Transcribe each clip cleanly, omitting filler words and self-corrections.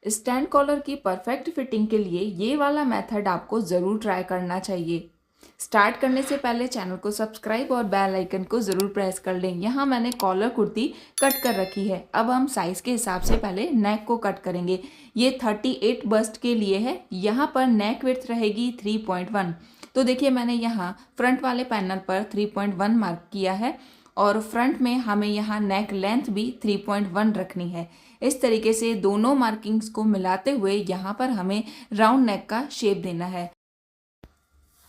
Stand collar की perfect fitting के लिए ये वाला मेथड आपको ज़रूर ट्राई करना चाहिए। स्टार्ट करने से पहले चैनल को सब्सक्राइब और बेल आइकन को ज़रूर प्रेस कर लें। यहाँ मैंने कॉलर कुर्ती कट कर रखी है। अब हम साइज़ के हिसाब से पहले नेक को कट करेंगे। ये 38 बस्ट के लिए है। यहाँ पर नेक विड्थ रहेगी 3.1। तो देखिए मैंने यहाँ फ्रंट वाले पैनल पर 3.1 मार्क किया है और फ्रंट में हमें यहाँ नेक लेंथ भी 3.1 रखनी है। इस तरीके से दोनों मार्किंग्स को मिलाते हुए यहाँ पर हमें राउंड नेक का शेप देना है।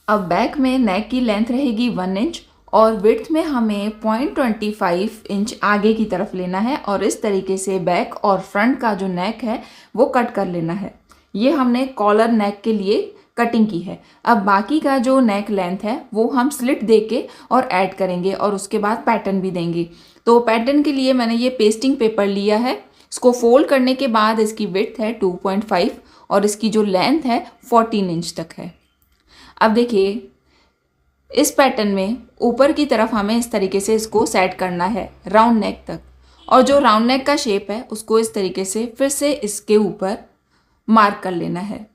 अब बैक में नेक की लेंथ रहेगी 1 इंच और विड्थ में हमें 0.25 इंच आगे की तरफ लेना है और इस तरीके से बैक और फ्रंट का जो नेक है वो कट कर लेना है। ये हमने कॉलर नेक के लिए कटिंग की है। अब बाकी का जो नेक लेंथ है वो हम स्लिट दे के और ऐड करेंगे और उसके बाद पैटर्न भी देंगे। तो पैटर्न के लिए मैंने ये पेस्टिंग पेपर लिया है। इसको फोल्ड करने के बाद इसकी विड्थ है 2.5 और इसकी जो लेंथ है 14 इंच तक है। अब देखिए इस पैटर्न में ऊपर की तरफ हमें इस तरीके से इसको सेट करना है राउंड नेक तक और जो राउंड नेक का शेप है उसको इस तरीके से फिर से इसके ऊपर मार्क कर लेना है।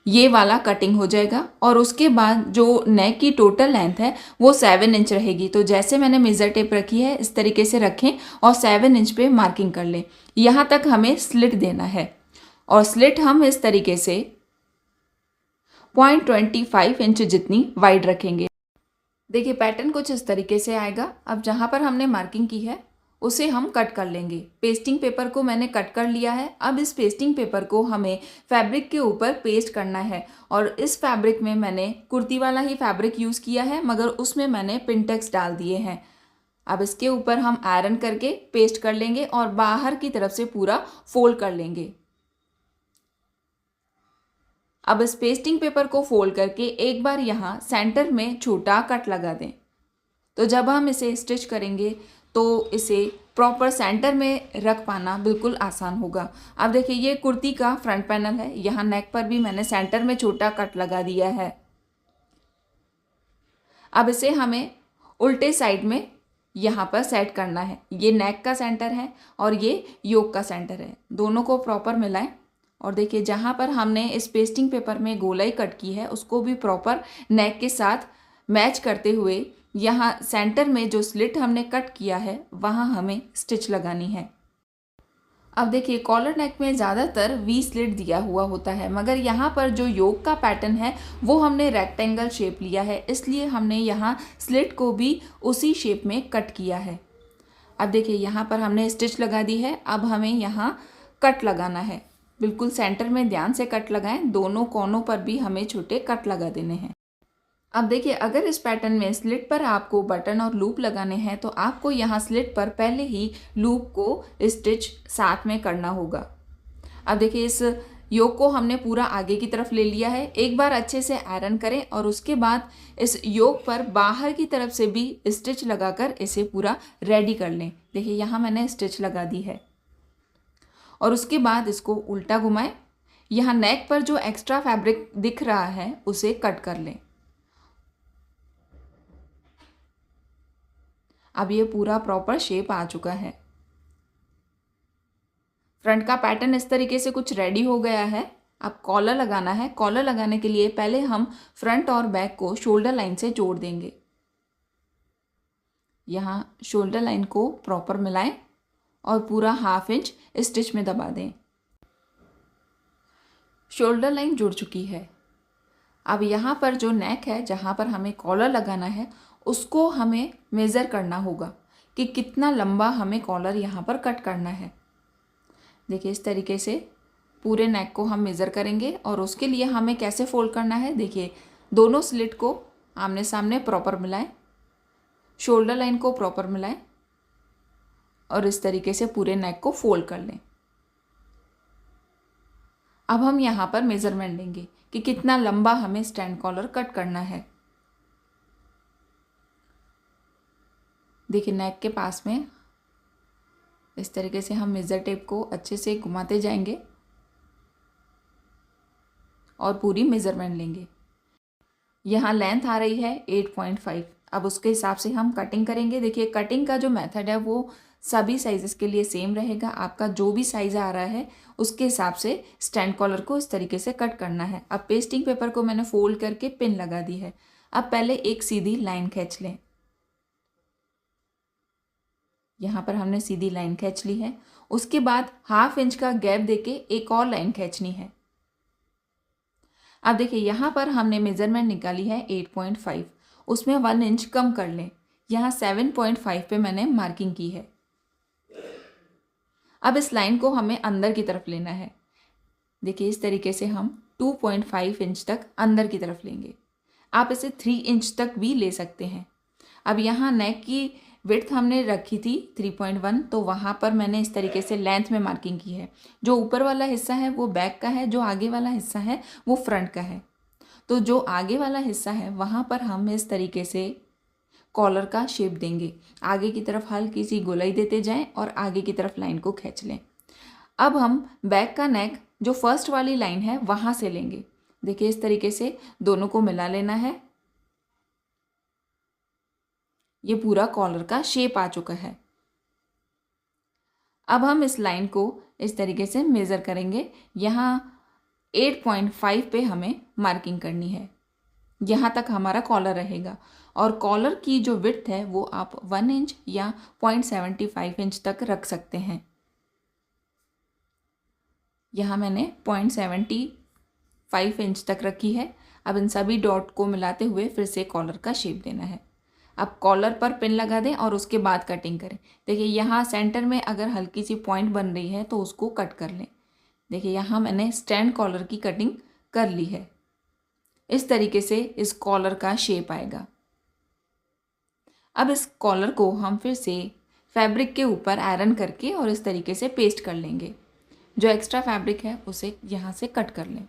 ये वाला कटिंग हो जाएगा और उसके बाद जो नेक की टोटल लेंथ है वो 7 इंच रहेगी। तो जैसे मैंने मेज़र टेप रखी है इस तरीके से रखें और 7 इंच पे मार्किंग कर लें। यहाँ तक हमें स्लिट देना है और स्लिट हम इस तरीके से 0.25 इंच जितनी वाइड रखेंगे। देखिए पैटर्न कुछ इस तरीके से आएगा। अब जहाँ पर हमने मार्किंग की है उसे हम कट कर लेंगे। पेस्टिंग पेपर को मैंने कट कर लिया है। अब इस पेस्टिंग पेपर को हमें फैब्रिक के ऊपर पेस्ट करना है और इस फैब्रिक में मैंने कुर्ती वाला ही फैब्रिक यूज़ किया है मगर उसमें मैंने पिनटेक्स डाल दिए हैं। अब इसके ऊपर हम आयरन करके पेस्ट कर लेंगे और बाहर की तरफ से पूरा फोल्ड कर लेंगे। अब इस पेस्टिंग पेपर को फोल्ड करके एक बार यहाँ सेंटर में छोटा कट लगा दें। तो जब हम इसे स्टिच करेंगे तो इसे प्रॉपर सेंटर में रख पाना बिल्कुल आसान होगा। अब देखिए ये कुर्ती का फ्रंट पैनल है। यहाँ नेक पर भी मैंने सेंटर में छोटा कट लगा दिया है। अब इसे हमें उल्टे साइड में यहाँ पर सेट करना है। ये नेक का सेंटर है और ये योक का सेंटर है। दोनों को प्रॉपर मिलाएं और देखिए जहाँ पर हमने इस पेस्टिंग पेपर में गोलाई कट की है उसको भी प्रॉपर नेक के साथ मैच करते हुए यहाँ सेंटर में जो स्लिट हमने कट किया है वहाँ हमें स्टिच लगानी है। अब देखिए कॉलर नेक में ज़्यादातर वी स्लिट दिया हुआ होता है मगर यहाँ पर जो योक का पैटर्न है वो हमने रेक्टेंगल शेप लिया है, इसलिए हमने यहाँ स्लिट को भी उसी शेप में कट किया है। अब देखिए यहाँ पर हमने स्टिच लगा दी है। अब हमें यहाँ कट लगाना है। बिल्कुल सेंटर में ध्यान से कट लगाएं। दोनों कोनों पर भी हमें छोटे कट लगा देने हैं। अब देखिए अगर इस पैटर्न में स्लिट पर आपको बटन और लूप लगाने हैं तो आपको यहाँ स्लिट पर पहले ही लूप को स्टिच साथ में करना होगा। अब देखिए इस योक को हमने पूरा आगे की तरफ ले लिया है। एक बार अच्छे से आयरन करें और उसके बाद इस योक पर बाहर की तरफ से भी स्टिच लगाकर इसे पूरा रेडी कर लें। देखिए यहाँ मैंने स्टिच लगा दी है और उसके बाद इसको उल्टा घुमाएं। यहाँ नेक पर जो एक्स्ट्रा फैब्रिक दिख रहा है उसे कट कर लें। अब ये पूरा प्रॉपर शेप आ चुका है। फ्रंट का पैटर्न इस तरीके से कुछ रेडी हो गया है। अब कॉलर लगाना है। कॉलर लगाने के लिए पहले हम फ्रंट और बैक को शोल्डर लाइन से जोड़ देंगे। यहाँ शोल्डर लाइन को प्रॉपर मिलाएं और पूरा 1/2 इंच स्टिच में दबा दें। शोल्डर लाइन जुड़ चुकी है। अब यहाँ पर जो नेक है जहाँ पर हमें कॉलर लगाना है उसको हमें मेज़र करना होगा कि कितना लंबा हमें कॉलर यहाँ पर कट करना है। देखिए इस तरीके से पूरे नेक को हम मेज़र करेंगे और उसके लिए हमें कैसे फोल्ड करना है। देखिए दोनों स्लिट को आमने सामने प्रॉपर मिलाएं, शोल्डर लाइन को प्रॉपर मिलाएं और इस तरीके से पूरे नेक को फोल्ड कर लें। अब हम यहाँ पर मेज़रमेंट लेंगे कि कितना लंबा हमें स्टैंड कॉलर कट करना है। देखिए नेक के पास में इस तरीके से हम मेज़र टेप को अच्छे से घुमाते जाएंगे और पूरी मेज़रमेंट लेंगे। यहाँ लेंथ आ रही है 8.5। अब उसके हिसाब से हम कटिंग करेंगे। देखिए कटिंग का जो मेथड है वो सभी साइज़ के लिए सेम रहेगा। आपका जो भी साइज़ आ रहा है उसके हिसाब से स्टैंड कॉलर को इस तरीके से कट करना है। अब पेस्टिंग पेपर को मैंने फोल्ड करके पिन लगा दी है। अब पहले एक सीधी लाइन खींच लें। यहाँ पर हमने सीधी लाइन खींच ली है। उसके बाद 1/2 इंच का गैप देके एक और लाइन खींचनी है। अब देखिए यहाँ पर हमने मेजरमेंट निकाली है 8.5, उसमें 1 इंच कम कर लें। यहाँ 7.5 पे मैंने मार्किंग की है। अब इस लाइन को हमें अंदर की तरफ लेना है। देखिए इस तरीके से हम 2.5 इंच तक अंदर की तरफ लेंगे। आप इसे 3 इंच तक भी ले सकते हैं। अब यहाँ नेक की विड्थ हमने रखी थी 3.1, तो वहाँ पर मैंने इस तरीके से लेंथ में मार्किंग की है। जो ऊपर वाला हिस्सा है वो बैक का है, जो आगे वाला हिस्सा है वो फ्रंट का है। तो जो आगे वाला हिस्सा है वहाँ पर हम इस तरीके से कॉलर का शेप देंगे। आगे की तरफ हल्की सी गोलाई देते जाएं और आगे की तरफ लाइन को खींच लें। अब हम बैक का नेक जो फर्स्ट वाली लाइन है वहाँ से लेंगे। देखिए इस तरीके से दोनों को मिला लेना है। ये पूरा कॉलर का शेप आ चुका है। अब हम इस लाइन को इस तरीके से मेज़र करेंगे। यहाँ 8.5 पे हमें मार्किंग करनी है। यहाँ तक हमारा कॉलर रहेगा और कॉलर की जो विड्थ है वो आप 1 इंच या 0.75 इंच तक रख सकते हैं। यहाँ मैंने 0.75 इंच तक रखी है। अब इन सभी डॉट को मिलाते हुए फिर से कॉलर का शेप देना है। अब कॉलर पर पिन लगा दें और उसके बाद कटिंग करें। देखिए यहाँ सेंटर में अगर हल्की सी पॉइंट बन रही है तो उसको कट कर लें। देखिए यहाँ मैंने स्टैंड कॉलर की कटिंग कर ली है। इस तरीके से इस कॉलर का शेप आएगा। अब इस कॉलर को हम फिर से फैब्रिक के ऊपर आयरन करके और इस तरीके से पेस्ट कर लेंगे। जो एक्स्ट्रा फैब्रिक है उसे यहाँ से कट कर लें।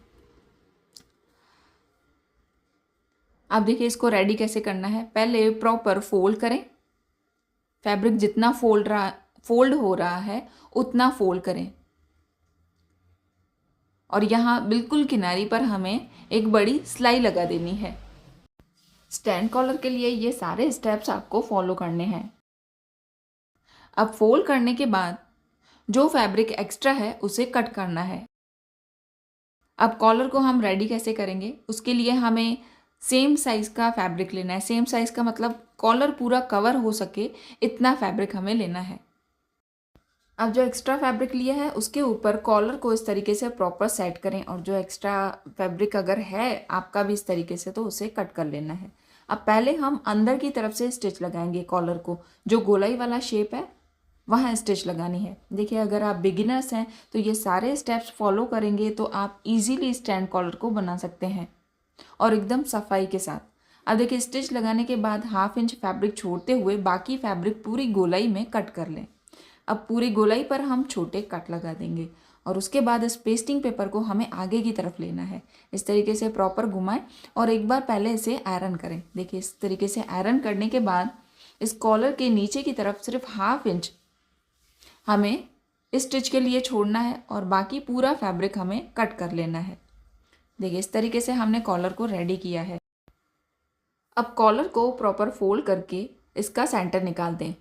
अब देखिए इसको रेडी कैसे करना है। पहले प्रॉपर फोल्ड करें। फैब्रिक जितना फोल्ड हो रहा है उतना फोल्ड करें और यहाँ बिल्कुल किनारी पर हमें एक बड़ी सिलाई लगा देनी है। स्टैंड कॉलर के लिए ये सारे स्टेप्स आपको फॉलो करने हैं। अब फोल्ड करने के बाद जो फैब्रिक एक्स्ट्रा है उसे कट करना है। अब कॉलर को हम रेडी कैसे करेंगे, उसके लिए हमें सेम साइज़ का फैब्रिक लेना है। सेम साइज़ का मतलब कॉलर पूरा कवर हो सके इतना फैब्रिक हमें लेना है। अब जो एक्स्ट्रा फैब्रिक लिया है उसके ऊपर कॉलर को इस तरीके से प्रॉपर सेट करें और जो एक्स्ट्रा फैब्रिक अगर है आपका भी इस तरीके से तो उसे कट कर लेना है। अब पहले हम अंदर की तरफ से स्टिच लगाएंगे। कॉलर को जो गोलाई वाला शेप है वहाँ स्टिच लगानी है। देखिए अगर आप बिगिनर्स हैं तो ये सारे स्टेप्स फॉलो करेंगे तो आप इजीली स्टैंड कॉलर को बना सकते हैं और एकदम सफाई के साथ। अब देखिए स्टिच लगाने के बाद 1/2 इंच फैब्रिक छोड़ते हुए बाकी फैब्रिक पूरी गोलाई में कट कर लें। अब पूरी गोलाई पर हम छोटे कट लगा देंगे और उसके बाद इस पेस्टिंग पेपर को हमें आगे की तरफ लेना है। इस तरीके से प्रॉपर घुमाएं और एक बार पहले इसे आयरन करें। देखिए इस तरीके से आयरन करने के बाद इस कॉलर के नीचे की तरफ सिर्फ 1/2 इंच हमें इस स्टिच के लिए छोड़ना है और बाकी पूरा फैब्रिक हमें कट कर लेना है। देखिए इस तरीके से हमने कॉलर को रेडी किया है। अब कॉलर को प्रॉपर फोल्ड करके इसका सेंटर निकाल दें।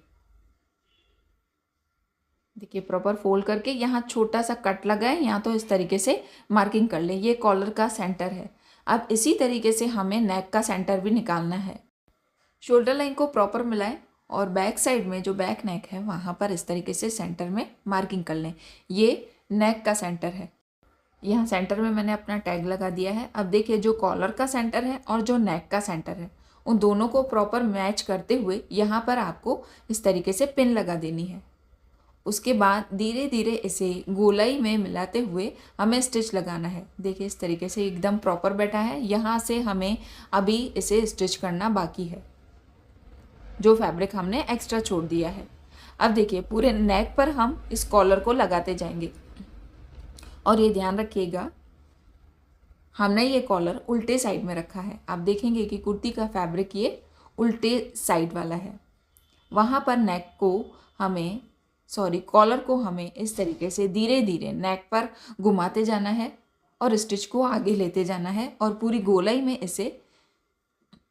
देखिए प्रॉपर फोल्ड करके यहाँ छोटा सा कट लगाएं या तो इस तरीके से मार्किंग कर लें। ये कॉलर का सेंटर है। अब इसी तरीके से हमें नेक का सेंटर भी निकालना है। शोल्डर लाइन को प्रॉपर मिलाएं और बैक साइड में जो बैक नेक है वहाँ पर इस तरीके से सेंटर में मार्किंग कर लें। ये नेक का सेंटर है। यहाँ सेंटर में मैंने अपना टैग लगा दिया है। अब देखिए जो कॉलर का सेंटर है और जो नेक का सेंटर है उन दोनों को प्रॉपर मैच करते हुए यहाँ पर आपको इस तरीके से पिन लगा देनी है। उसके बाद धीरे धीरे इसे गोलाई में मिलाते हुए हमें स्टिच लगाना है। देखिए इस तरीके से एकदम प्रॉपर बैठा है। यहाँ से हमें अभी इसे स्टिच करना बाकी है, जो फैब्रिक हमने एक्स्ट्रा छोड़ दिया है। अब देखिए पूरे नेक पर हम इस कॉलर को लगाते जाएंगे और ये ध्यान रखिएगा हमने ये कॉलर उल्टे साइड में रखा है। आप देखेंगे कि कुर्ती का फैब्रिक ये उल्टे साइड वाला है। वहाँ पर नेक को हमें कॉलर को हमें इस तरीके से धीरे धीरे नेक पर घुमाते जाना है और स्टिच को आगे लेते जाना है और पूरी गोलाई में इसे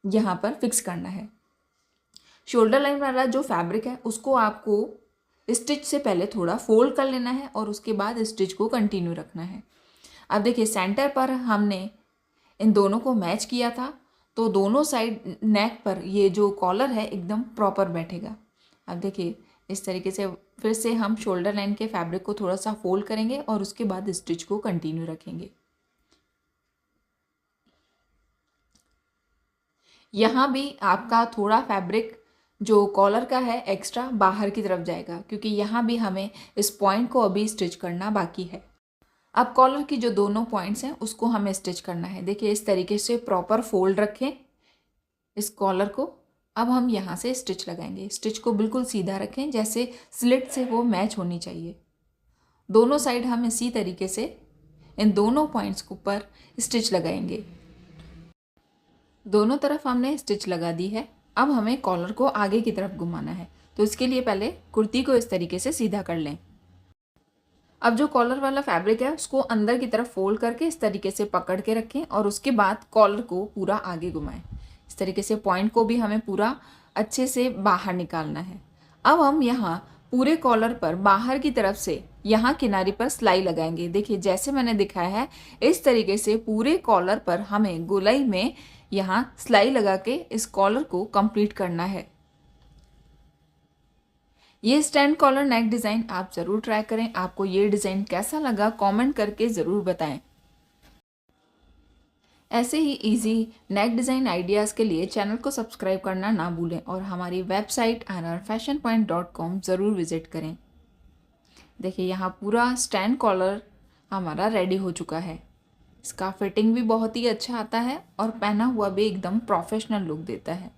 यहाँ पर फिक्स करना है। शोल्डर लाइन वाला जो फैब्रिक है उसको आपको स्टिच से पहले थोड़ा फोल्ड कर लेना है और उसके बाद स्टिच को कंटिन्यू रखना है। अब देखिए सेंटर पर हमने इन दोनों को मैच किया था, तो दोनों साइड नेक पर ये जो कॉलर है एकदम प्रॉपर बैठेगा। अब देखिए इस तरीके से फिर से हम शोल्डर लाइन के फैब्रिक को थोड़ा सा फोल्ड करेंगे और उसके बाद स्टिच को कंटिन्यू रखेंगे। यहाँ भी आपका थोड़ा फैब्रिक जो कॉलर का है एक्स्ट्रा बाहर की तरफ जाएगा, क्योंकि यहाँ भी हमें इस पॉइंट को अभी स्टिच करना बाकी है। अब कॉलर की जो दोनों पॉइंट्स हैं उसको हमें स्टिच करना है। देखिए इस तरीके से प्रॉपर फोल्ड रखें इस कॉलर को। अब हम यहाँ से स्टिच लगाएंगे। स्टिच को बिल्कुल सीधा रखें, जैसे स्लिट से वो मैच होनी चाहिए। दोनों साइड हम इसी तरीके से इन दोनों पॉइंट्स के ऊपर स्टिच लगाएंगे। दोनों तरफ हमने स्टिच लगा दी है। अब हमें कॉलर को आगे की तरफ घुमाना है, तो इसके लिए पहले कुर्ती को इस तरीके से सीधा कर लें। अब जो कॉलर वाला फैब्रिक है उसको अंदर की तरफ फोल्ड करके इस तरीके से पकड़ के रखें और उसके बाद कॉलर को पूरा आगे घुमाएं। इस तरीके से पॉइंट को भी हमें पूरा अच्छे से बाहर निकालना है। अब हम यहाँ पूरे कॉलर पर बाहर की तरफ से यहाँ किनारे पर सिलाई लगाएंगे। देखिए जैसे मैंने दिखाया है इस तरीके से पूरे कॉलर पर हमें गोलाई में यहाँ सिलाई लगा के इस कॉलर को कंप्लीट करना है। ये स्टैंड कॉलर नेक डिज़ाइन आप ज़रूर ट्राई करें। आपको ये डिज़ाइन कैसा लगा कमेंट करके ज़रूर बताएं। ऐसे ही इजी नेक डिज़ाइन आइडियाज़ के लिए चैनल को सब्सक्राइब करना ना भूलें और हमारी वेबसाइट rrfashionpoint.com ज़रूर विज़िट करें। देखिए यहाँ पूरा स्टैंड कॉलर हमारा रेडी हो चुका है। इसका फिटिंग भी बहुत ही अच्छा आता है और पहना हुआ भी एकदम प्रोफेशनल लुक देता है।